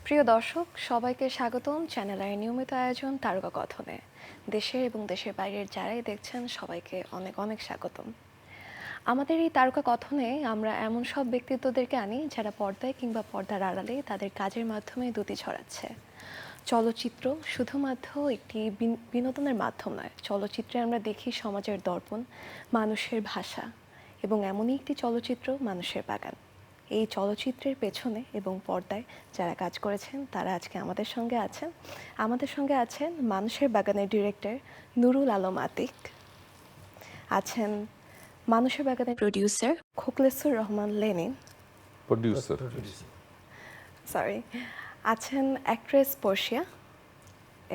প্রিয় দর্শক, সবাইকে স্বাগতম চ্যানেল আই নিয়মিত আয়োজন তারকা কথনে। দেশের এবং দেশের বাইরের যারাই দেখছেন সবাইকে অনেক অনেক স্বাগতম। আমাদের এই তারকা কথনে আমরা এমন সব ব্যক্তিত্বদেরকে আনি যারা পর্দায় কিংবা পর্দার আড়ালে তাদের কাজের মাধ্যমে দ্যুতি ছড়াচ্ছে। চলচ্চিত্র শুধুমাত্র একটি বিনোদনের মাধ্যম নয়, চলচ্চিত্রে আমরা দেখি সমাজের দর্পণ, মানুষের ভাষা, এবং এমনই একটি চলচ্চিত্র মানুষের বাগান। এই চলচ্চিত্রের পেছনে এবং পর্দায় যারা কাজ করেছেন তারা আজকে আমাদের সঙ্গে আছেন মানুষের বাগানের ডিরেক্টর নুরুল আলম আতিক, আছেন মানুষের বাগানের প্রডিউসার খোকলেসুর রহমান লেনিন, প্রডিউসার আছেন অ্যাক্ট্রেস পর্ষিয়া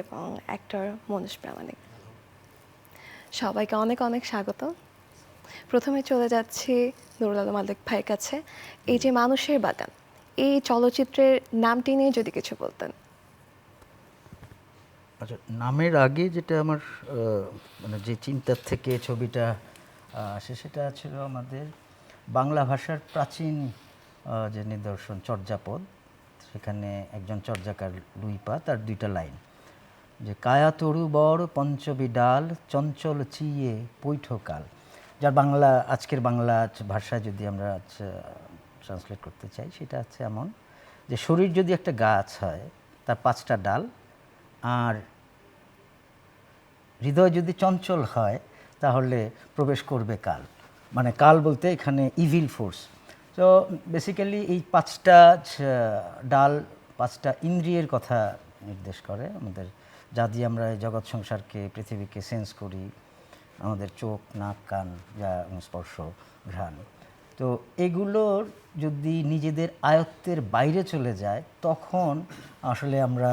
এবং অ্যাক্টর মনোজ প্রামাণিক। সবাইকে অনেক অনেক স্বাগত। প্রথমে চলে যাচ্ছি নুরুল আলম আতিক ভাইয়ের কাছে। এই যে মানুষের বাগান, এই চলচ্চিত্রের নামটি নিয়ে যদি কিছু বলতেন। আচ্ছা, নামের আগে যেটা আমার মানে যে চিন্তার থেকে ছবিটা আসে সেটা ছিল আমাদের বাংলা ভাষার প্রাচীন যে নিদর্শন চর্যাপদ, সেখানে একজন চর্যাকার লুইপা তার দুইটা লাইন, যে কায়া তরু বড় পঞ্চবিডাল চঞ্চল চিয়ে পৈঠকাল, যার বাংলা আজকের বাংলা ভাষায় যদি আমরা ট্রান্সলেট করতে চাই সেটা হচ্ছে এমন যে শরীর যদি একটা গাছ হয় তার 5টা ডাল, আর হৃদয় যদি চঞ্চল হয় তাহলে প্রবেশ করবে কাল। মানে কাল বলতে এখানে ইভিল ফোর্স। তো বেসিক্যালি এই 5টা ডাল 5টা ইন্দ্রিয়ের কথা নির্দেশ করে আমাদের, যা দিয়ে আমরা জগৎ সংসারকে পৃথিবীকে সেন্স করি, আমাদের চোখ নাক কান যা স্পর্শ ঘ্রাণ। তো এগুলোর যদি নিজেদের আয়ত্তের বাইরে চলে যায় তখন আসলে আমরা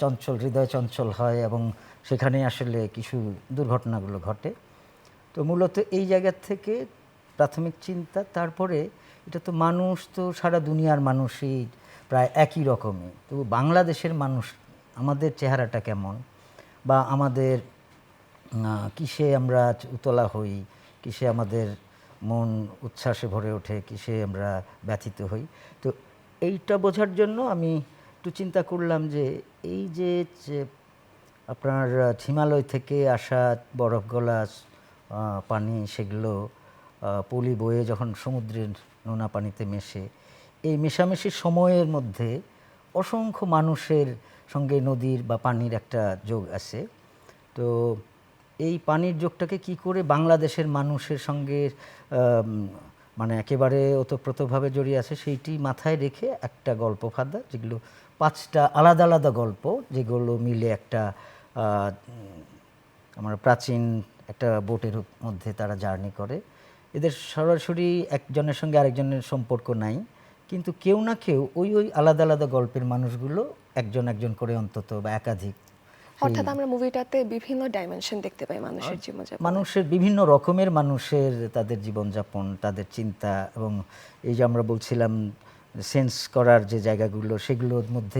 চঞ্চল, হৃদয় চঞ্চল হয় এবং সেখানে আসলে কিছু দুর্ঘটনাগুলো ঘটে। তো মূলত এই জায়গার থেকে প্রাথমিক চিন্তা, তারপরে এটা তো মানুষ তো সারা দুনিয়ার মানুষই প্রায় একই রকমই, তো বাংলাদেশের মানুষ আমাদের চেহারাটা কেমন, বা আমাদের কিসে আমরা উতলা হই, কিসে আমাদের মন উচ্ছ্বাসে ভরে ওঠে, কিসে আমরা ব্যথিত হই। তো এইটা বোঝার জন্য আমি একটু চিন্তা করলাম যে এই যে আপনার হিমালয় থেকে আসা বরফ গলা পানি, সেগুলো পলি বয়ে যখন সমুদ্রের নোনা পানিতে মেশে, এই মেশামেশির সময়ের মধ্যে অসংখ্য মানুষের সঙ্গে নদীর বা পানির একটা যোগ আছে। তো এই পানির যোগটাকে কি করে বাংলাদেশের মানুষের সঙ্গে মানে একেবারে ওতপ্রোতভাবে জড়িয়ে আছে সেইটি মাথায় রেখে একটা গল্প ফাঁদা, যেগুলো 5টা আলাদা আলাদা গল্প, যেগুলো মিলে একটা আমার প্রাচীন একটা বোটের মধ্যে তারা জার্নি করে। এদের সরাসরি একজনের সঙ্গে আরেকজনের সম্পর্ক নাই, কিন্তু কেউ না কেউ ওই আলাদা আলাদা গল্পের মানুষগুলো একজন একজন করে অন্তত বা একাধিক, অর্থাৎ আমরা মুভিটাতে বিভিন্ন ডাইমেনশন দেখতে পাই মানুষের জীবনযাপন, মানুষের বিভিন্ন রকমের মানুষের তাদের জীবনযাপন, তাদের চিন্তা, এবং এই যে আমরা বলছিলাম সেন্স করার যে জায়গাগুলো, সেগুলোর মধ্যে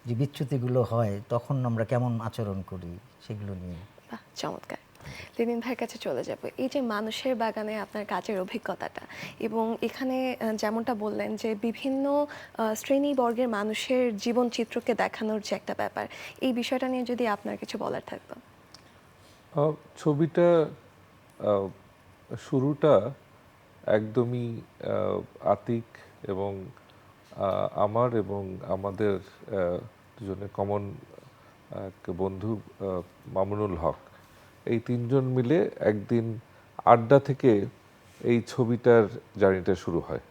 যে বিচ্যুতিগুলো হয় তখন আমরা কেমন আচরণ করি সেগুলো নিয়ে। বাহ, চমৎকার। লেনিন ভাইয়ের কাছে চলে যাব। এই যে মানুষের বাগানে আপনার কাজের অভিজ্ঞতাটা, এবং এখানে যেমনটা বললেন যে বিভিন্ন শ্রেণীবর্গের মানুষের জীবন চিত্রকে দেখানোর যে একটা ব্যাপার, এই বিষয়টা নিয়ে যদি আপনার কিছু বলার থাকতো। ছবিটা শুরুটা একদমই আতিক এবং আমার এবং আমাদের দুজনের কমন এক বন্ধু মামুনুল হক, এই 3জন মিলে একদিন আড্ডা থেকে এই ছবিটার জার্নিটা শুরু হয়।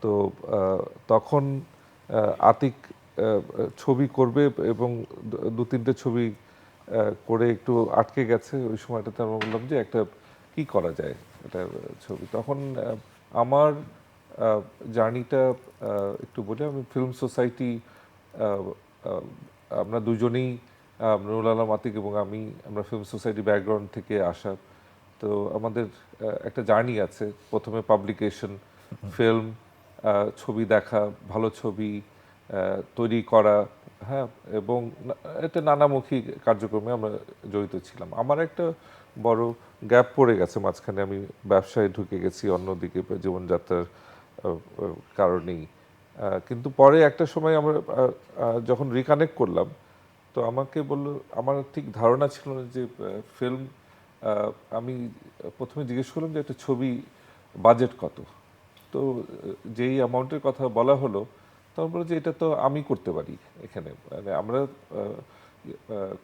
তো তখন আতিক ছবি করবে এবং 2-3টে ছবি করে একটু আটকে গেছে। ওই সময়টাতে আমরা বললাম যে একটা কি করা যায় একটা ছবি। তখন আমার জার্নিটা একটু বলি। আমি ফিল্ম সোসাইটি, আমরা দুজনেই নুরুল আলম আতিক এবং আমরা ফিল্ম সোসাইটি ব্যাকগ্রাউন্ড থেকে আসা। তো আমাদের একটা জার্নি আছে, প্রথমে পাবলিকেশন, ফিল্ম, ছবি দেখা, ভালো ছবি তৈরি করা, হ্যাঁ, এবং এটা নানামুখী কার্যক্রমে আমরা জড়িত ছিলাম। আমার একটা বড় গ্যাপ পড়ে গেছে মাঝখানে, আমি ব্যবসায় ঢুকে গেছি অন্যদিকে জীবনযাত্রার কারণেই। কিন্তু পরে একটা সময় আমরা যখন রিকানেক্ট করলাম, তো আমাকে বলল, আমার ঠিক ধারণা ছিল না যে ফিল্ম, আমি প্রথমে জিজ্ঞেস করলাম যে একটা ছবি বাজেট কত। তো যেই অ্যামাউন্টের কথা বলা হলো, তখন বললো যে এটা তো আমি করতে পারি এখানে। মানে আমরা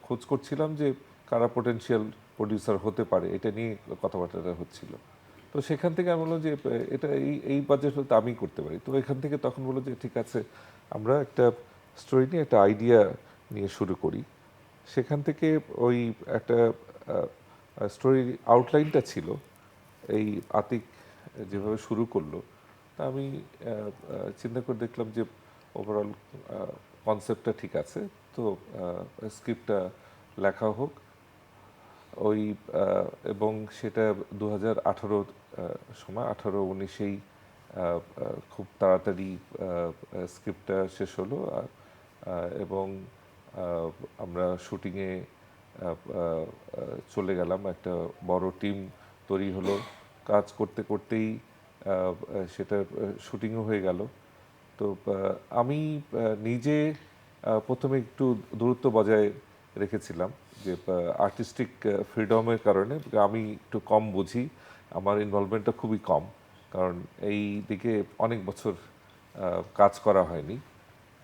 খোঁজ করছিলাম যে কারা পোটেনশিয়াল প্রডিউসার হতে পারে, এটা নিয়ে কথাবার্তাটা হচ্ছিল। তো সেখান থেকে আমি বললাম যে এটা এই এই বাজেট হতে আমি করতে পারি। তো এখান থেকে তখন বললো যে ঠিক আছে, আমরা একটা স্টোরি নিয়ে একটা আইডিয়া নিয়ে শুরু করি। সেখান থেকে ওই একটা স্টোরি আউটলাইনটা ছিল, এই আতিক যেভাবে শুরু করলো, তা আমি চিন্তা করে দেখলাম যে ওভারঅল কনসেপ্টটা ঠিক আছে, তো স্ক্রিপ্টটা লেখা হোক। ওই এবং সেটা 2018 সময় 18-19-এই খুব তাড়াতাড়ি স্ক্রিপ্টটা শেষ হলো। এবং আমরা শুটিংয়ে চলে গেলাম, একটা বড় টিম তৈরি হলো। কাজ করতে করতেই সেটা শুটিংও হয়ে গেল। তো আমি নিজে প্রথমে একটু দূরত্ব বজায় রেখেছিলাম, যে আর্টিস্টিক ফ্রিডমের কারণে আমি একটু কম বুঝি, আমার ইনভলভমেন্টটা খুবই কম, কারণ এই দিকে অনেক বছর কাজ করা হয়নি।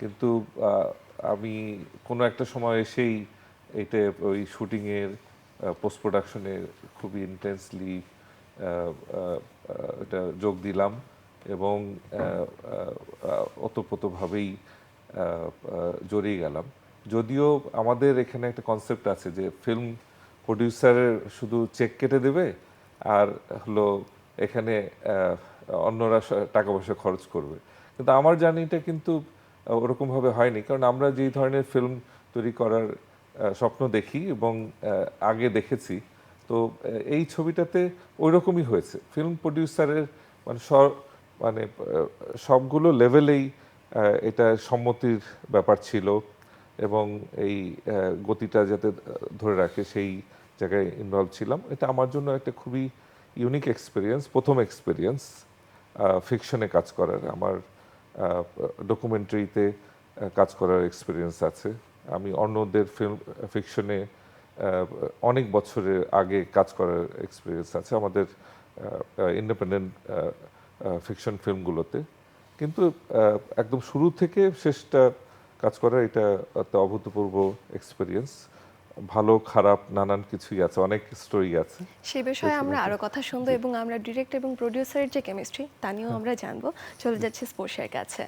কিন্তু আমি কোনো একটা সময় এসেই এইটা ওই শুটিংয়ের পোস্ট প্রোডাকশনে খুবই ইন্টেন্সলি এটা যোগ দিলাম, এবং ওতপ্রোতভাবেই জড়িয়ে গেলাম। যদিও আমাদের এখানে একটা কনসেপ্ট আছে যে ফিল্ম প্রডিউসারের শুধু চেক কেটে দেবে, আর হলো এখানে অন্যরা টাকা পয়সা খরচ করবে। কিন্তু আমার জার্নিটা কিন্তু ওরকমভাবে হয়নি, কারণ আমরা যেই ধরনের ফিল্ম তৈরি করার স্বপ্ন দেখি এবং আগে দেখেছি, তো এই ছবিটাতে ওই রকমই হয়েছে। ফিল্ম প্রডিউসারের মানে মানে সবগুলো লেভেলেই এটা সম্মতির ব্যাপার ছিল, এবং এই গতিটা যাতে ধরে রাখে সেই জায়গায় ইনভলভ ছিলাম। এটা আমার জন্য একটা খুবই ইউনিক এক্সপিরিয়েন্স, প্রথম এক্সপিরিয়েন্স ফিকশনে কাজ করার। আমার ডকুমেন্টারিতে কাজ করার এক্সপিরিয়েন্স আছে। আমি অন্যদের ফিকশনে অনেক বছরের আগে কাজ করার এক্সপিরিয়েন্স আছে আমাদের ইন্ডিপেন্ডেন্ট ফিকশন ফিল্মগুলোতে। কিন্তু একদম শুরু থেকে শেষটা কাজ করার এটা একটা অভূতপূর্ব এক্সপিরিয়েন্স। ভালো খারাপ নানান কিছুই আছে, অনেক স্টোরি আছে। সে বিষয়ে আমরা আরো কথা শুনবো এবং আমরা ডিরেক্ট এবং প্রোডিউসারের যে কেমিস্ট্রি তা নিয়েও আমরা জানবো। চলে যাচ্ছে স্পর্শের কাছে।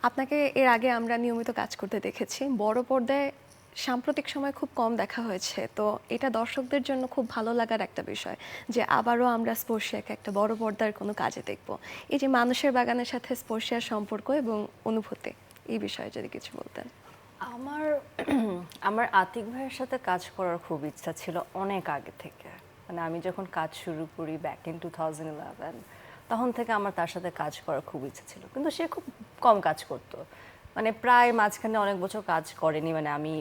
আপনাকে এর আগে আমরা নিয়মিত কাজ করতে দেখেছি, বড় পর্দায় সাম্প্রতিক সময় খুব কম দেখা হয়েছে, তো এটা দর্শকদের জন্য খুব ভালো লাগার একটা বিষয় যে আবারও আমরা স্পর্শিয়াকে একটা বড় পর্দার কোনো কাজে দেখব। এই যে মানুষের বাগানের সাথে স্পর্শিয়ার সম্পর্ক এবং অনুভূতি, এই বিষয়ে যদি কিছু বলতেন। আমার আমার আতিক ভাইয়ের সাথে কাজ করার খুব ইচ্ছা ছিল অনেক আগে থেকে। মানে আমি যখন কাজ শুরু করি ব্যাক ইন 2011, তখন থেকে আমার তার সাথে কাজ করার খুব ইচ্ছা ছিল, কিন্তু সে খুব কম কাজ করতো। মানে প্রায় মাঝখানে অনেক বছর কাজ করেনি। মানে আমি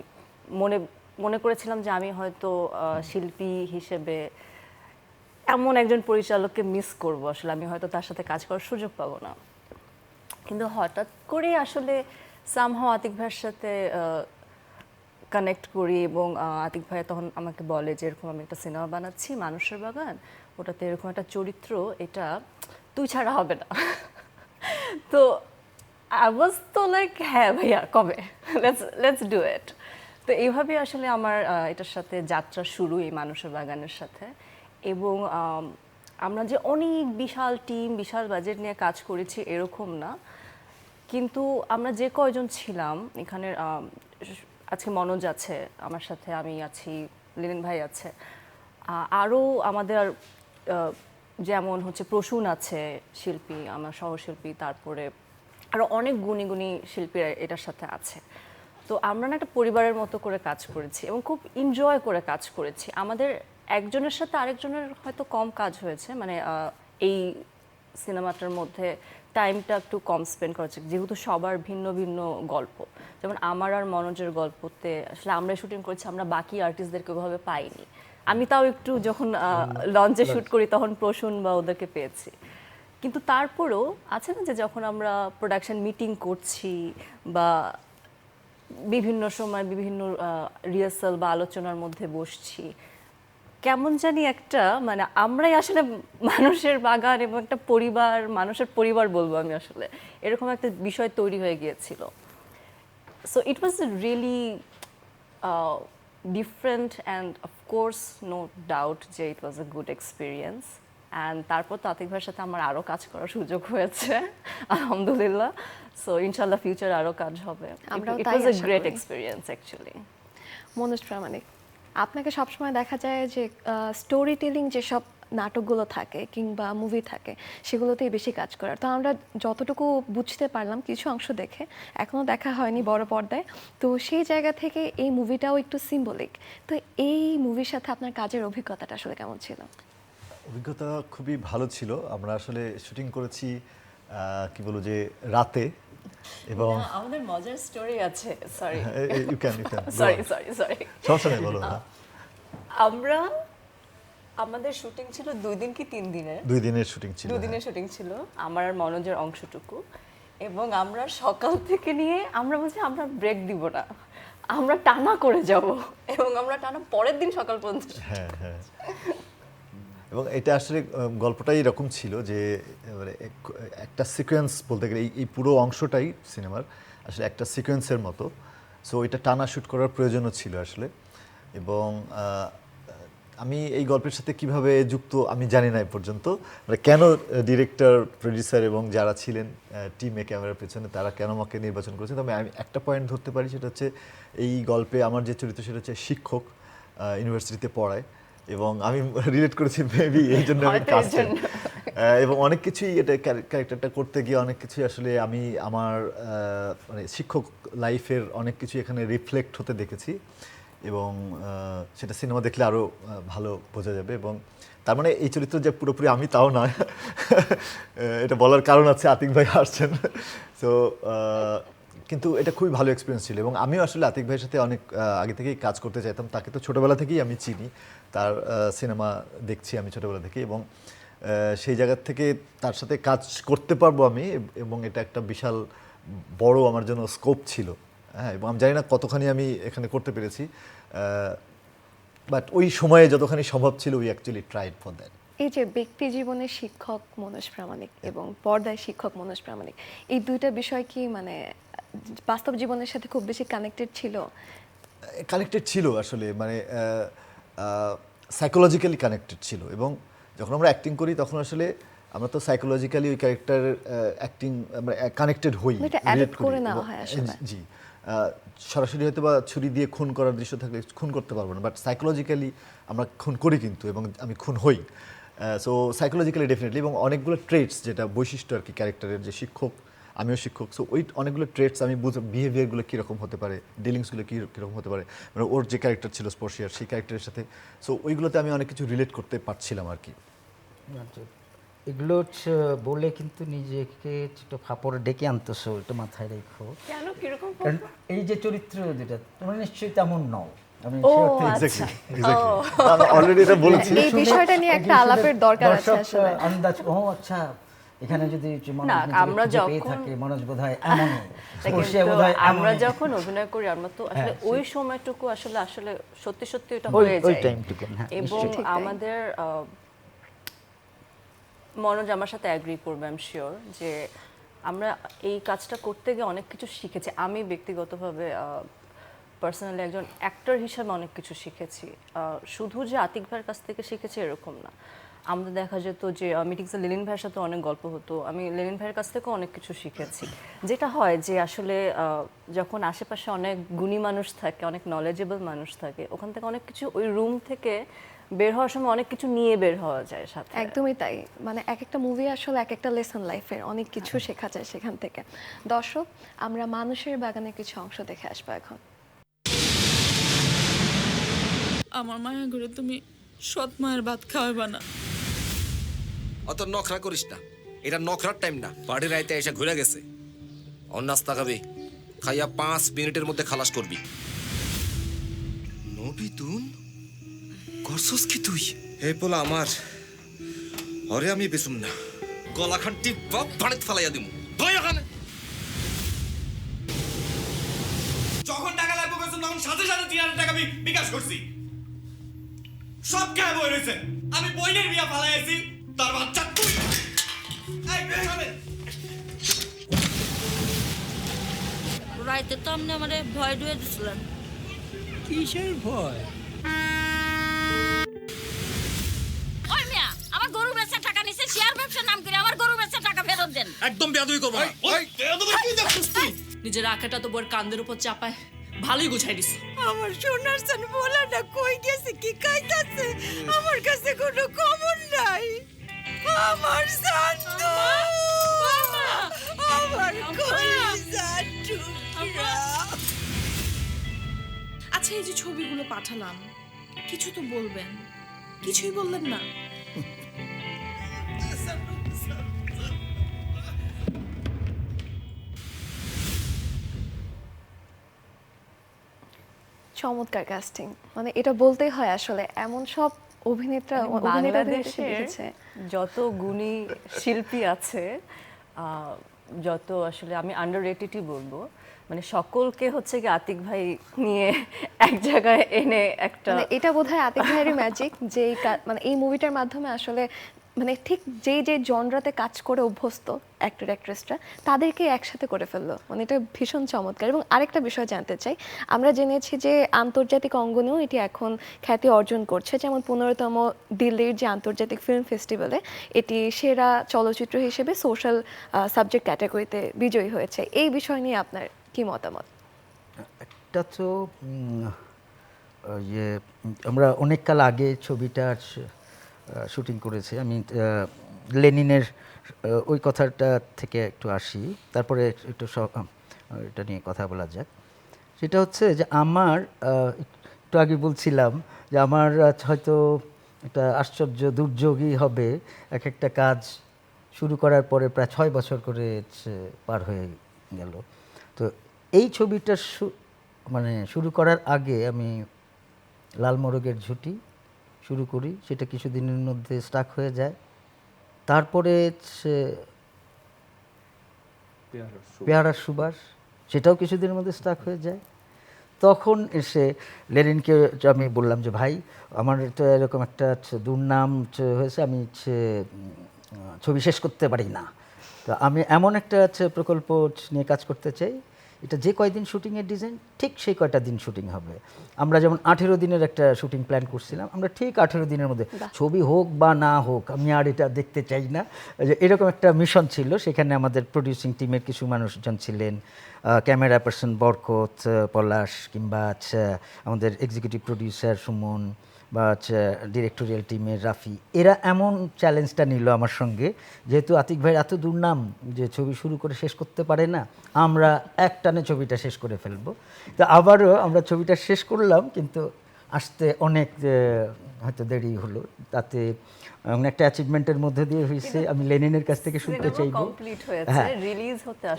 মনে মনে করেছিলাম যে আমি হয়তো শিল্পী হিসেবে এমন একজন পরিচালককে মিস করব, আসলে আমি হয়তো তার সাথে কাজ করার সুযোগ পাবো না। কিন্তু হঠাৎ করে আসলে সামহাও আতিক ভাইয়ের সাথে কানেক্ট করি, এবং আতিক ভাই তখন আমাকে বলে যে এরকম আমি একটা সিনেমা বানাচ্ছি মানুষের বাগান, ওটাতে এরকম একটা চরিত্র, এটা তুই ছাড়া হবে না। তো আই ওয়াজ তো লাইক হ্যাঁ ভাইয়া কবে, লেটস ডু ইট। তো এইভাবে আসলে আমার এটার সাথে যাত্রা শুরু, এই মানুষের বাগানের সাথে। এবং আমরা যে অনেক বিশাল টিম বিশাল বাজেট নিয়ে কাজ করেছি এরকম না, কিন্তু আমরা যে কয়জন ছিলাম এখানের, আজকে মনোজ আছে আমার সাথে, আমি আছি, লিনেন ভাই আছে, আরও আমাদের যেমন হচ্ছে প্রসূন আছে শিল্পী, আমার সহশিল্পী, তারপরে আরও অনেক গুণী গুণী শিল্পীরা এটার সাথে আছে। তো আমরা না একটা পরিবারের মতো করে কাজ করেছি এবং খুব এনজয় করে কাজ করেছি। আমাদের একজনের সাথে আরেকজনের হয়তো কম কাজ হয়েছে, মানে এই সিনেমাটার মধ্যে টাইমটা একটু কম স্পেন্ড করা হচ্ছে, যেহেতু সবার ভিন্ন ভিন্ন গল্প। যেমন আমার আর মনোজের গল্পতে আসলে আমরা শুটিং করেছি, আমরা বাকি আর্টিস্টদেরকে ওভাবে পাইনি। আমি তাও একটু যখন লঞ্চে শ্যুট করি তখন প্রসূন বা ওদেরকে পেয়েছি। কিন্তু তারপরেও আছে না যে যখন আমরা প্রোডাকশন মিটিং করছি বা বিভিন্ন সময় বিভিন্ন রিহার্সাল বা আলোচনার মধ্যে বসছি, কেমন জানি একটা মানে আমরাই আসলে মানুষের বাগান এবং একটা পরিবার, মানুষের পরিবার বলবো আমি আসলে, এরকম একটা বিষয় তৈরি হয়ে গিয়েছিল। So it was really different and of course no doubt যে it was a good experience. And তারপর তো আতিক ভাইয়ের সাথে আমার আরও কাজ করার সুযোগ হয়েছে আলহামদুলিল্লাহ। সো ইনশাল্লাহ ফিউচার আরও কাজ হবে। আমরাও ইট তাই ওয়াজ এ আশা গ্রেট করি। Experience actually. মনোজ প্রামাণিক, আপনাকে সবসময় দেখা যায় যে স্টোরি টেলিং যেসব নাটকগুলো থাকে কিংবা মুভি থাকে সেগুলোতেই বেশি কাজ করার। তো আমরা যতটুকু বুঝতে পারলাম কিছু অংশ দেখে, এখনও দেখা হয়নি বড় পর্দায়, তো সেই জায়গা থেকে এই মুভিটাও একটু সিম্বলিক। তো এই মুভির সাথে আপনার কাজের অভিজ্ঞতাটা আসলে কেমন ছিল? অভিজ্ঞতা খুবই ভালো ছিল। আমরা আসলে শুটিং করেছি কি বলবো যে রাতে, এবং আমাদের মজার স্টোরি আছে, সরি ইউ ক্যান সরি সমস্যা নেই, বলো। আমরা আমাদের শুটিং ছিল 2 দিন কি 3 দিনের, 2 দিনের শুটিং ছিল। 2 দিনের শুটিং ছিল আমার আর মনোজের অংশটুকু। এবং আমরা সকাল থেকে নিয়ে আমরা বলছি আমরা ব্রেক দিব না, আমরা টানা করে যাব, এবং আমরা টানা পরের দিন সকাল পর্যন্ত। হ্যাঁ হ্যাঁ। এবং এটা আসলে গল্পটাই এরকম ছিল যে মানে একটা সিকোয়েন্স বলতে গেলে এই পুরো অংশটাই সিনেমার আসলে একটা সিকোয়েন্সের মতো। সো এটা টানা শ্যুট করার প্রয়োজনও ছিল আসলে। এবং আমি এই গল্পের সাথে কিভাবে যুক্ত আমি জানি না এ পর্যন্ত, মানে কেন ডিরেক্টর, প্রডিউসার এবং যারা ছিলেন টিমে ক্যামেরার পেছনে তারা কেন আমাকে নির্বাচন করেছেন। তবে আমি একটা পয়েন্ট ধরতে পারি, সেটা হচ্ছে এই গল্পে আমার যে চরিত্র সেটা হচ্ছে শিক্ষক, ইউনিভার্সিটিতে পড়ায়, এবং আমি রিলেট করেছি মেবি এই জন্য আমি হয়তো কাজটা এজন্য। এবং অনেক কিছুই এটা ক্যারেক্টারটা করতে গিয়ে অনেক কিছুই আসলে আমি আমার মানে শিক্ষক লাইফের অনেক কিছু এখানে রিফ্লেক্ট হতে দেখেছি, এবং সেটা সিনেমা দেখলে আরও ভালো বোঝা যাবে। এবং তার মানে এই চরিত্র যে পুরোপুরি আমি তাও নয়, এটা বলার কারণ আছে, আতিক ভাই আসছেন। সো কিন্তু এটা খুবই ভালো এক্সপিরিয়েন্স ছিল। এবং আমিও আসলে আতিক ভাইয়ের সাথে অনেক আগে থেকেই কাজ করতে চাইতাম। তাকে তো ছোটোবেলা থেকেই আমি চিনি, তার সিনেমা দেখছি আমি ছোটোবেলা থেকেই, এবং সেই জায়গা থেকে তার সাথে কাজ করতে পারবো আমি, এবং এটা একটা বিশাল বড় আমার জন্য স্কোপ ছিল। হ্যাঁ, এবং আমি জানি না কতখানি আমি এখানে করতে পেরেছি, বাট ওই সময়ে যতখানি সম্ভব ছিল we actually tried for that. এই যে ব্যক্তি জীবনে শিক্ষক মনোজ প্রামাণিক এবং পর্দায় শিক্ষক মনোজ প্রামাণিক, এই দুইটা বিষয় কি মানে বাস্তব জীবনের সাথে খুব বেশি কানেক্টেড ছিল? কানেক্টেড ছিল আসলে, মানে সাইকোলজিক্যালি কানেক্টেড ছিল। এবং যখন আমরা অ্যাক্টিং করি তখন আসলে আমরা তো সাইকোলজিক্যালি ওই ক্যারেক্টার অ্যাক্টিং আমরা কানেক্টেড হই, এটা relate adapt করি। করে নেওয়া হয় আসলে। জি, সরাসরি হয়তো বা ছুরি দিয়ে খুন করার দৃশ্য থাকলে খুন করতে পারবো না, বাট সাইকোলজিক্যালি আমরা খুন করি কিন্তু, এবং আমি খুন হই। সো সাইকোলজিক্যালি ডেফিনেটলি, এবং অনেকগুলো ট্রেটস যেটা বৈশিষ্ট্য আর কি ক্যারেক্টারের, যে শিক্ষক আমিও শিক্ষক, সো ওই অনেকগুলো ট্রেটস আমি বিহেভিয়ারগুলো কীরকম হতে পারে, ডিলিংসগুলো কীরকম হতে পারে, মানে ওর যে ক্যারেক্টার ছিল স্পর্শিয়ার, সেই ক্যারেক্টারের সাথে, সো ওইগুলোতে আমি অনেক কিছু রিলেট করতে পারছিলাম আর কি। এগুলো হচ্ছে বলে কিন্তু নিজেকে একটু ফাপড়ে ডেকে আনতেছো, এটা মাথায় রেখো। কেন কিরকম? কারণ এই যে চরিত্র যেটা তোমরা নিশ্চয়ই তেমন নও, আমি ও, sure থাকি। আচ্ছা। আমি অলরেডি এটা বলেছি। এই বিষয়টা নিয়ে একটা আলাপের দরকার আছে দর্শক আসলে। আন্দাজ, ও আচ্ছা এখানে যদি মনোজ না, নিজেকে আমরা খুঁজে পেয়ে যখন- থাকে, মনোজ বোধহয় এমনই, তা স্পর্শিয়া কিন্তু বোধহয় আমরা এমনই। যখন অভিনয় করি আমরা তো আসলে ওই সময়টুকু আসলে আসলে সত্যি সত্যি এটা ওই- হয়ে ওই যায়। টাইমটুকু, হ্যাঁ, এবং নিশ্চয়ই। ঠিক তাই। আমাদের মনোজ আমার সাথে অ্যাগ্রি করবে আই এম শিওর, যে আমরা এই কাজটা করতে গিয়ে অনেক কিছু শিখেছি। আমি ব্যক্তিগতভাবে পার্সোনালি একজন অ্যাক্টর হিসাবে অনেক কিছু শিখেছি। শুধু যে আতিক ভাইয়ের কাছ থেকে শিখেছি এরকম না, আমাদের দেখা যেত যে মিটিংসে লেনিন ভাইয়ের সাথে অনেক গল্প হতো, আমি লেনিন ভাইয়ের কাছ থেকেও অনেক কিছু শিখেছি। যেটা হয় যে আসলে যখন আশেপাশে অনেক গুণী মানুষ থাকে, অনেক নলেজেবল মানুষ থাকে, ওখান থেকে অনেক কিছু ওই রুম থেকে বের হওয়ার সময় অনেক কিছু নিয়ে বের হওয়া যায় সাথে। একদমই তাই, মানে এক একটা মুভি আসলে এক একটা লেসন লাইফের, অনেক কিছু শেখা যায় সেখান থেকে। দর্শক, আমরা মানুষের বাগানের কিছু অংশ দেখে আসবো এখন। আমার মায়া করে তুমি সৎ মায়ের ভাত খাওয়াইবা না। অত নখরা করিস না, এটা নখরার টাইম না। পার্টির রাইতে এসে ঘুরে গেছে, অন্নাস্তা খাবি, খাইয়া 5 মিনিটের মধ্যে খালাস করবি। নবিতুন করছস কি তুই? হে পোলা আমার, হরে আমি বেসুম না, গলাখান টিপা পানিতে ফালাইয়া দিমু বই ওখানে। যখন টাকা লাগবে বলছেন তখন সাথে সাথে 3,000 টাকা আমি বিকাশ করছি। সব খেয়ে বই রয়েছে, আমি বইনের বিয়া ফালাইছি, তার বাচ্চা তুই। এই পেছনে রাইতে তো আপনি আমার ভয় ডুয়ে দিছিলেন। কিসের ভয়? ওই মিয়া, আমার গরু বেচার টাকা নিছে, শেয়ার ব্যবসার নাম করে আমার গরু বেচার টাকা ফেরত দেন। একদম বেয়াদবি করবো না। ওই বেয়াদবি কি দেখছিস তুই? নিজের আঁকাটা তো বউর কান্দের উপর চাপায় ভালোই গুছাই দিস। আমার সোনার সান বলাটা কই গেছে, কি খাইতাছে? আমার কাছে কোনো খবর নাই। আমার সান্তু, আমার কলিজা টুকরা। আচ্ছা, এই যে ছবিগুলো পাঠালাম, কিছু তো বলবেন? কিছুই বললেন না। চমৎকার কাস্টিং, মানে এটা বলতেই হয় আসলে এমন সব অভিনেতা অভিনেতা বাংলাদেশের দেখেছে। যত গুণী শিল্পী আছে, যত আসলে আমি আন্ডাররেটেডই বলবো, মানে সকলকে হচ্ছে কি আতিক ভাই নিয়ে এক জায়গায় এনে একটা মানে এটা বোধহয় আতিক ভাইয়েরই ম্যাজিক, যে মানে এই মুভিটার মাধ্যমে আসলে মানে ঠিক যে জনরাতে কাজ করে অভ্যস্ত অ্যাক্টর অ্যাক্ট্রেসরা তাদেরকে একসাথে করে ফেললো, মানে এটা ভীষণ চমৎকার। এবং আরেকটা বিষয় জানতে চাই, আমরা জেনেছি যে আন্তর্জাতিক অঙ্গনেও এটি এখন খ্যাতি অর্জন করছে, যেমন 15তম দিল্লির যে আন্তর্জাতিক ফিল্ম ফেস্টিভ্যালে এটি সেরা চলচ্চিত্র হিসেবে সোশ্যাল সাবজেক্ট ক্যাটাগরিতে বিজয়ী হয়েছে। এই বিষয় নিয়ে আপনার কি মতামত? একটা তো ইয়ে আমরা অনেক কাল আগে ছবিটার শুটিং করেছি, আমি লেনিনের ওই কথাটা থেকে একটু আসি, তারপরে একটু এটা নিয়ে কথা বলা যাক। সেটা হচ্ছে যে আমার একটু আগে বলছিলাম যে আমার হয়তো একটা আশ্চর্য দুর্যোগই হবে, এক একটা কাজ শুরু করার পরে প্রায় 6 বছর করে পার হয়ে গেল। তো এই ছবিটা মানে শুরু করার আগে আমি লাল মোরগের ঝুঁটি শুরু করি, সেটা কিছুদিনের মধ্যে স্টাক হয়ে যায়। তারপরে পেয়ারার সুবাস, সেটাও কিছুদিনের মধ্যে স্টাক হয়ে যায়। তখন এসে লেনিনকে আমি বললাম যে ভাই, আমার তো এরকম একটা দুর্নাম হয়েছে, আমি ছবি শেষ করতে পারি না, তো আমি এমন একটা প্রকল্প নিয়ে কাজ করতে চাই, এটা যে কয়দিন শুটিংয়ের ডিজাইন ঠিক সেই কয়টা দিন শুটিং হবে। আমরা যেমন 18 দিনের একটা শুটিং প্ল্যান করছিলাম, আমরা ঠিক 18 দিনের মধ্যে, ছবি হোক বা না হোক আমি আর এটা দেখতে চাই না, যে এরকম একটা মিশন ছিল। সেখানে আমাদের প্রডিউসিং টিমের কিছু মানুষজন ছিলেন, ক্যামেরা পার্সন বরকত, পলাশ, কিংবা আমাদের এক্সিকিউটিভ প্রডিউসার সুমন, বা ডিরেক্টোরিয়াল টিমের রাফি, এরা এমন চ্যালেঞ্জটা নিল আমার সঙ্গে, যেহেতু আতিক ভাইয়ের এত দুর্নাম যে ছবি শুরু করে শেষ করতে পারে না, আমরা একটানে ছবিটা শেষ করে ফেলবো। তো আবারও আমরা ছবিটা শেষ করলাম, কিন্তু আসতে অনেক হয়তো দেরি হলো, তাতে একটা অ্যাচিভমেন্টের মধ্যে দিয়ে হয়েছে। আমি লেনিনের কাছ থেকে শুনতে চাইবো, হ্যাঁ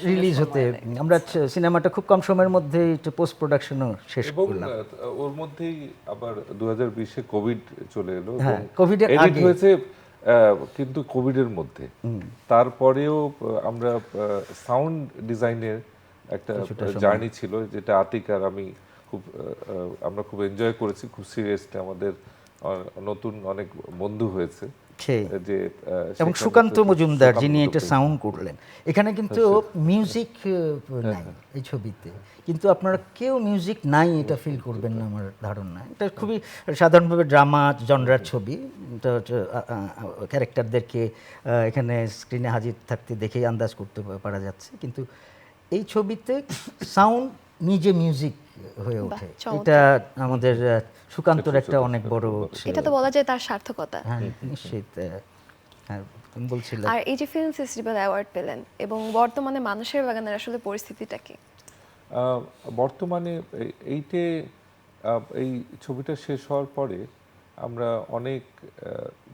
রিলিজ হতে আমরা সিনেমাটা খুব কম সময়ের মধ্যে পোস্ট প্রোডাকশনও শেষ এবং করলাম। ওর মধ্যেই আবার 2020-এ কোভিড চলে এলো, হ্যাঁ, কোভিডের এডিট আগে হয়েছে কিন্তু কোভিডের মধ্যে। তারপরেও আমরা সাউন্ড ডিজাইনের একটা জার্নি ছিল, যেটা আতিক আর আমি আমরা খুব এনজয় করেছি, খুব সিরিয়াসলি। আমাদের নতুন অনেক বন্ধু হয়েছে, যে এবং সুকান্ত মজুমদার যিনি এটা সাউন্ড করলেন। এখানে কিন্তু মিউজিক নাই এই ছবিতে, কিন্তু আপনারা কেউ মিউজিক নাই এটা ফিল করবেন না আমার ধারণা। এটা খুবই সাধারণভাবে ড্রামা জনরার ছবি, ক্যারেক্টারদেরকে এখানে স্ক্রিনে হাজির থাকতে দেখেই আন্দাজ করতে পারা যাচ্ছে, কিন্তু এই ছবিতে সাউন্ড নিজে মিউজিক হয়ে ওঠে। এটা আমাদের সুকান্তর একটা অনেক বড়, এটা তো বলা যায় তার সার্থকতা। হ্যাঁ নিশ্চিত। হ্যাঁ তুমি বলছিলে। আর এই যে ফিল্ম ফেস্টিভ্যাল অ্যাওয়ার্ড পেলেন, এবং বর্তমানে মানুষের বাগানের আসলে পরিস্থিতিটা কি? বর্তমানে এই ছবিটা শেষ হওয়ার পরে আমরা অনেক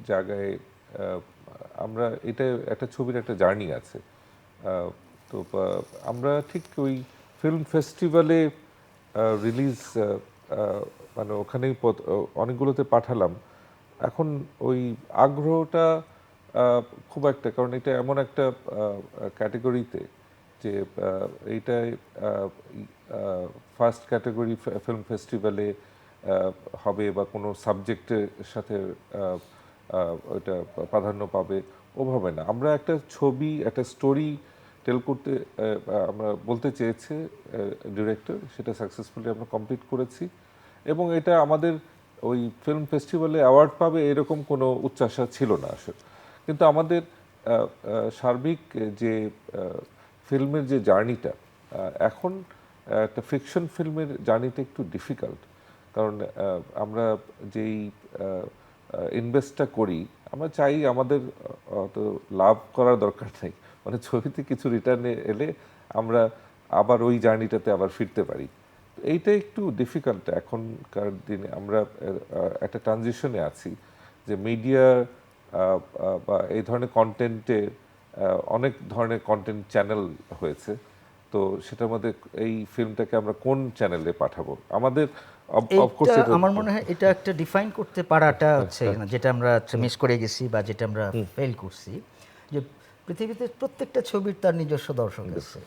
জায়গায় আমরা এটা একটা ছবির একটা জার্নি আছে। তো আমরা ঠিক ওই ফিল্ম ফেস্টিভ্যালে রিলিজ মানে ওখানেই অনেকগুলোতে পাঠালাম। এখন ওই আগ্রহটা খুব একটা, কারণ এটা এমন একটা ক্যাটেগরিতে যে এইটাই ফার্স্ট ক্যাটেগরি ফিল্ম ফেস্টিভ্যালে হবে বা কোনো সাবজেক্টের সাথে ওইটা প্রাধান্য পাবে ওভাবে না। আমরা একটা ছবি, একটা স্টোরি টেল করতে আমরা বলতে চেয়েছে ডিরেক্টর, সেটা সাকসেসফুলি আমরা কমপ্লিট করেছি এবং এটা আমাদের ওই ফিল্ম ফেস্টিভ্যালে অ্যাওয়ার্ড পাবে এরকম কোনো উচ্চাশা ছিল না আসলে। কিন্তু আমাদের সার্বিক যে ফিল্মের যে জার্নিটা, এখন একটা ফিকশন ফিল্মের জার্নিটা একটু ডিফিকাল্ট, কারণ আমরা যেই ইনভেস্টটা করি, আমরা চাই আমাদের অত লাভ করার দরকার নেই, মানে ছবিতে কিছু রিটার্নে এলে আমরা আবার ওই জার্নিটাতে আবার ফিরতে পারি। এইটা একটু ডিফিকাল্ট এখনকার দিনে। আমরা একটা ট্রানজিশনে আছি যে মিডিয়া বা এই ধরনের কন্টেন্টে অনেক ধরনের কন্টেন্ট চ্যানেল হয়েছে, তো সেটার মধ্যে এই ফিল্মটাকে আমরা কোন চ্যানেলে পাঠাবো আমাদের আমার মনে হয় এটা একটা ডিফাইন করতে পারাটা হচ্ছে যেটা আমরা মিস করে গেছি বা যেটা আমরা ফেল করছি, যে পৃথিবীতে প্রত্যেকটা ছবির তার নিজস্ব দর্শক আছে।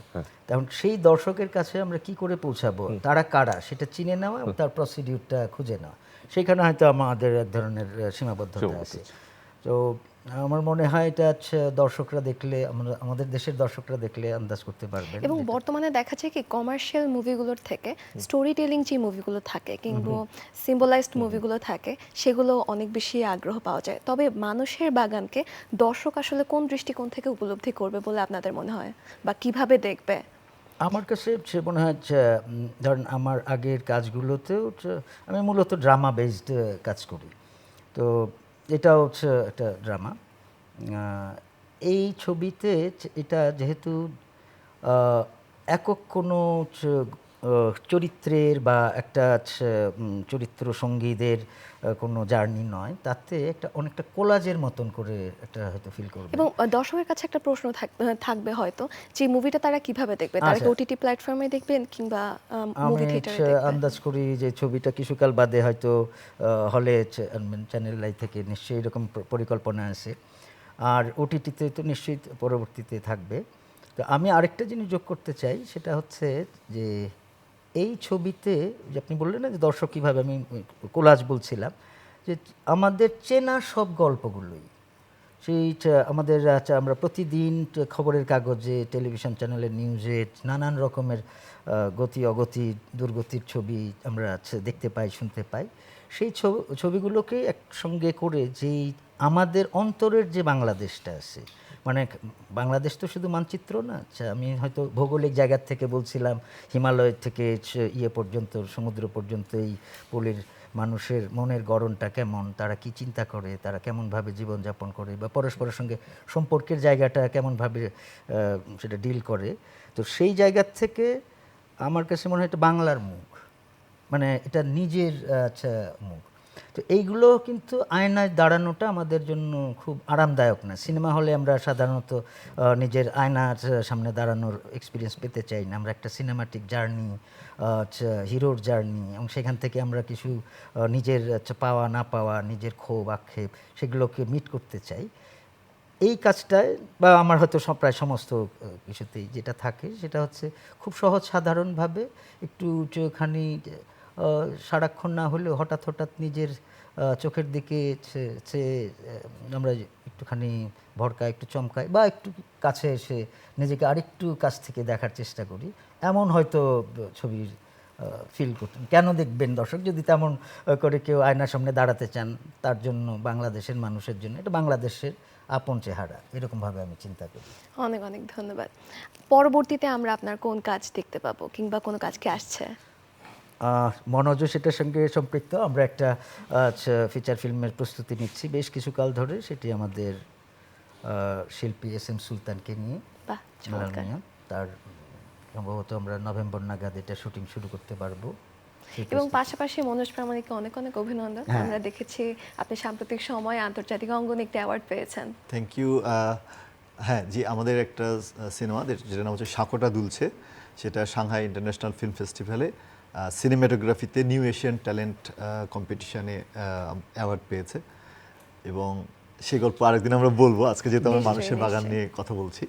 তখন সেই দর্শকের কাছে আমরা কি করে পৌঁছাবো, তারা কারা সেটা চিনে নেওয়া এবং তার প্রসিডিউরটা খুঁজে নেওয়া, সেখানে হয়তো আমাদের এক ধরনের সীমাবদ্ধতা আছে। তো আমার মনে হয় এটা দর্শকরা দেখলে, আমাদের দেশের দর্শকরা দেখলে আন্দাজ করতে পারবেন। এবং বর্তমানে দেখা যায় কি কমার্শিয়াল মুভিগুলোর থেকে স্টোরি টেলিং যে মুভিগুলো থাকে কিংবা সিম্বলাইজড মুভিগুলো থাকে সেগুলো অনেক বেশি আগ্রহ পাওয়া যায়। তবে মানুষের বাগানকে দর্শক আসলে কোন দৃষ্টিকোণ থেকে উপলব্ধি করবে বলে আপনাদের মনে হয়, বা কিভাবে দেখবে? আমার কাছে সে মনে হয় ধরেন আমার আগের কাজগুলোতেও আমি মূলত ড্রামা বেসড কাজ করি, তো এটা হচ্ছে একটা ড্রামা। এই ছবিতে এটা যেহেতু একক কোনো চরিত্রের বা একটা চরিত্র সঙ্গীদের কোনো জার্নি নয়, তাতে একটা অনেকটা কোলাজের মতন করে একটা হয়তো ফিল করবে। এবং দর্শকের কাছে একটা প্রশ্ন থাকবে হয়তো যে মুভিটা তারা কিভাবে দেখবে, তারা কি ওটিটি প্ল্যাটফর্মে দেখবেন কিংবা মুভি থিয়েটারে দেখবেন? আন্দাজ করি যে ছবিটা কিছুকাল বাদে হয়তো হলে চ্যানেল আই থেকে নিশ্চয়ই এরকম পরিকল্পনা আছে, আর ওটিটিতে তো নিশ্চয়ই পরবর্তীতে থাকবে। তো আমি আরেকটা জিনিস যোগ করতে চাই, সেটা হচ্ছে যে এই ছবিতে যে আপনি বললেন না যে দর্শক কীভাবে, আমি কোলাজ বলছিলাম যে আমাদের চেনা সব গল্পগুলোই আমাদের আমরা প্রতিদিন খবরের কাগজে, টেলিভিশন চ্যানেলে, নিউজে নানান রকমের গতি অগতি দুর্গতির ছবি আমরা দেখতে পাই, শুনতে পাই। সেই ছবিগুলোকে একসঙ্গে করে যেই আমাদের অন্তরের যে বাংলাদেশটা আছে, মানে বাংলাদেশ তো শুধু মানচিত্র না, আমি হয়তো ভৌগোলিক জায়গার থেকে বলছিলাম, হিমালয় থেকে ইয়ে পর্যন্ত, সমুদ্র পর্যন্ত এই পল্লীর মানুষের মনের গড়নটা কেমন, তারা কি চিন্তা করে, তারা কেমনভাবে জীবনযাপন করে, বা পরস্পরের সঙ্গে সম্পর্কের জায়গাটা কেমনভাবে সেটা ডিল করে। তো সেই জায়গার থেকে আমার কাছে মনে হয় এটা বাংলার মুখ, মানে এটা নিজের মুখ। তো এইগুলো কিন্তু আয়নায় দাঁড়ানোটা আমাদের জন্য খুব আরামদায়ক না। সিনেমা হলে আমরা সাধারণত নিজের আয়নার সামনে দাঁড়ানোর এক্সপিরিয়েন্স পেতে চাই না, আমরা একটা সিনেমাটিক জার্নি, হিরোর জার্নি, এবং সেখান থেকে আমরা কিছু নিজের পাওয়া না পাওয়া, নিজের ক্ষোভ আক্ষেপ, সেগুলোকে মিট করতে চাই। এই কাজটায় বা আমার হয়তো প্রায় সমস্ত কিছুতেই যেটা থাকে সেটা হচ্ছে খুব সহজ সাধারণভাবে একটুখানি সারাক্ষণ না হলেও হঠাৎ হঠাৎ নিজের চোখের দিকে আমরা একটুখানি ভড়কাই, একটু চমকাই, বা একটু কাছে এসে নিজেকে আরেকটু কাছ থেকে দেখার চেষ্টা করি, এমন হয়তো ছবির ফিল করতেন। কেন দেখবেন দর্শক, যদি তেমন করে কেউ আয়নার সামনে দাঁড়াতে চান, তার জন্য বাংলাদেশের মানুষের জন্য এটা বাংলাদেশের আপন চেহারা, এরকমভাবে আমি চিন্তা করি। অনেক অনেক ধন্যবাদ। পরবর্তীতে আমরা আপনার কোন কাজ দেখতে পাবো কিংবা কোনো কাজ কি আসছে? মনোজ সেটার সঙ্গে সম্পৃক্ত। আমরা একটা ফিচার ফিল্মের প্রস্তুতি নিচ্ছি বেশ কিছুকাল ধরে, সেটি আমাদের শিল্পী এস এম সুলতানকে নিয়ে, তার সম্ভবত আমরা নভেম্বর নাগাদ এটা শুটিং শুরু করতে পারবো। এবং পাশাপাশি মনোজ প্রামাণিককে অনেক অনেক অভিনন্দন। আমরা দেখেছি আপনি সাম্প্রতিক সময়ে আন্তর্জাতিক অঙ্গনে একটি অ্যাওয়ার্ড পেয়েছেন। Thank you. হ্যাঁ জি, আমাদের একটা সিনেমা যেটার নাম হচ্ছে সাকোটা দুলছে, সেটা সাংহাই ইন্টারন্যাশনাল ফিল্ম ফেস্টিভ্যালে সিনেমাটোগ্রাফিতে নিউ এশিয়ান ট্যালেন্ট কম্পিটিশানে অ্যাওয়ার্ড পেয়েছে, এবং সেই গল্প আরেকদিন আমরা বলবো, আজকে যেহেতু আমরা নিশ্চয়ই, মানুষের বাগান নিশ্চয়ই। নিয়ে কথা বলছি।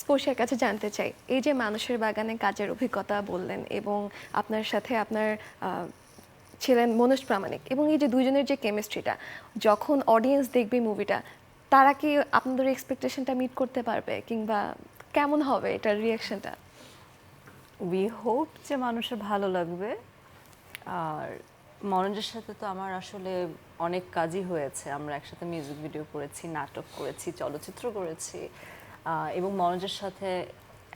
স্পর্শিয়ার কাছে জানতে চাই, এই যে মানুষের বাগানে কাজের অভিজ্ঞতা বললেন এবং আপনার সাথে আপনার ছিলেন মনোজ প্রামাণিক, এবং এই যে দুইজনের যে কেমিস্ট্রিটা, যখন অডিয়েন্স দেখবে মুভিটা, তারা কি আপনাদের এক্সপেকটেশনটা মিট করতে পারবে, কিংবা কেমন হবে এটার রিয়াকশনটা? উই হোপ যে মানুষের ভালো লাগবে। আর মনোজের সাথে তো আমার আসলে অনেক কাজই হয়েছে, আমরা একসাথে মিউজিক ভিডিও করেছি, নাটক করেছি, চলচ্চিত্র করেছি, এবং মনোজের সাথে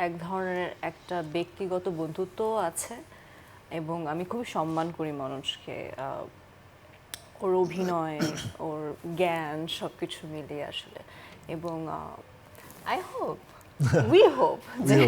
এক ধরনের একটা ব্যক্তিগত বন্ধুত্বও আছে, এবং আমি খুবই সম্মান করি মনোজকে। ওর অভিনয়, ওর জ্ঞান সব কিছু মিলিয়ে আসলে, এবং আই হোপ, উই হোপ যে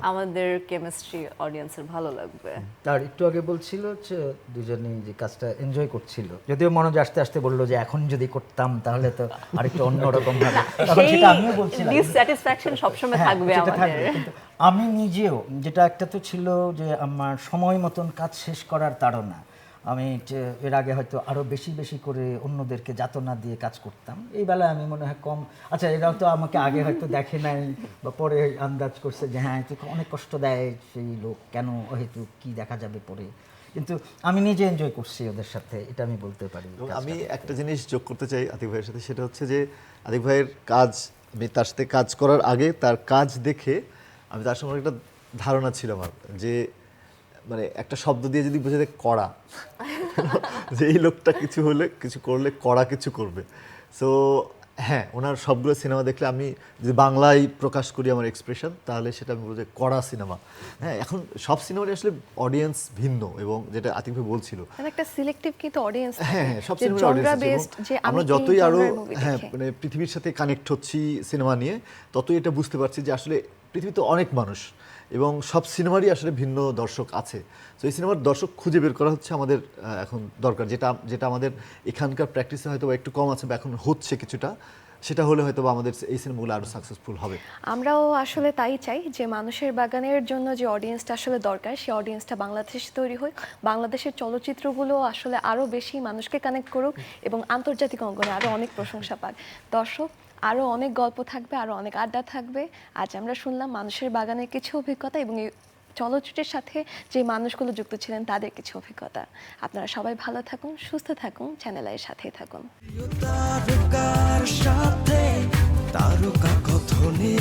আমাদের কেমিস্ট্রি অডিয়েন্সের ভালো লাগবে। আর একটু আগে বলছিল যে দুজনেই যে কাজটা এনজয় করছিল, যদিও মনোজ আস্তে আস্তে বললো যে এখন যদি করতাম তাহলে তো আরেকটু অন্যরকম ভাবে, তখন সেটা আমিও বলছিলাম ডিসস্যাটিসফ্যাকশন সবসময় হ্যাঁ, থাকবে সেটা আমাদের। থাকবে, কিন্তু আমি নিজেও যেটা একটা তো ছিল যে আমার সময় মতন কাজ শেষ করার তাড়না, আমি এর আগে হয়তো আরো বেশি বেশি করে অন্যদেরকে যাতনা দিয়ে কাজ করতাম, এই বেলায় আমি মনে হয় কম। আচ্ছা, এরাও তো আমাকে আগে হয়তো দেখে নাই বা পরে আন্দাজ করছে যে হ্যাঁ তুই অনেক কষ্ট দেয় সেই লোক, কেন হয়তো কি দেখা যাবে পরে, কিন্তু আমি নিজে এনজয় করছি ওদের সাথে, এটা আমি বলতে পারি। এবং আমি একটা জিনিস যোগ করতে চাই আতিক ভাইয়ের সাথে, সেটা হচ্ছে যে আতিক ভাইয়ের কাজ, আমি তার সাথে কাজ করার আগে তার কাজ দেখে আমি তার সঙ্গে একটা ধারণা ছিল আমার, যে মানে একটা শব্দ দিয়ে যদি বোঝাতে কড়া, যে এই লোকটা কিছু হলে কিছু করলে কড়া কিছু করবে। সো হ্যাঁ, ওনার সবগুলো সিনেমা দেখলে আমি যদি বাংলায় প্রকাশ করি আমার এক্সপ্রেশন, তাহলে সেটা আমি বলবো যে কড়া সিনেমা। হ্যাঁ, এখন সব সিনেমারই আসলে অডিয়েন্স ভিন্ন, এবং যেটা আতিক ভাই বলছিল, মানে একটা সিলেক্টিভ কিন্তু অডিয়েন্স, হ্যাঁ হ্যাঁ, সব সিনেমার অডিয়েন্স আছে, এবং আমরা যতই আরো হ্যাঁ মানে পৃথিবীর সাথে কানেক্ট হচ্ছি সিনেমা নিয়ে, ততই এটা বুঝতে পারছি যে আসলে পৃথিবীতে অনেক মানুষ এবং সব সিনেমারই আসলে ভিন্ন দর্শক আছে। তো এই সিনেমার দর্শক খুঁজে বের করা হচ্ছে আমাদের এখন দরকার, যেটা আমাদের এখানকার প্র্যাকটিসে হয়তো একটু কম আছে বা এখন হচ্ছে কিছুটা, সেটা হলে হয়তো আমাদের এই সিনেমাগুলো আরো সাকসেসফুল হবে। আমরাও আসলে তাই চাই যে মানুষের বাগানের জন্য যে অডিয়েন্সটা আসলে দরকার, সেই অডিয়েন্সটা বাংলাদেশে তৈরি হোক, বাংলাদেশের চলচ্চিত্রগুলো আসলে আরও বেশি মানুষকে কানেক্ট করুক এবং আন্তর্জাতিক অঙ্গনে আরও অনেক প্রশংসা পাক। দর্শক, আরও অনেক গল্প থাকবে, আরও অনেক আড্ডা থাকবে। আজ আমরা শুনলাম মানুষের বাগানের কিছু অভিজ্ঞতা এবং এই চলচ্চিত্রের সাথে যে মানুষগুলো যুক্ত ছিলেন তাদের কিছু অভিজ্ঞতা। আপনারা সবাই ভালো থাকুন, সুস্থ থাকুন, চ্যানেল আইয়ের সাথেই থাকুন। তারকার সাথে তারকা কথনে।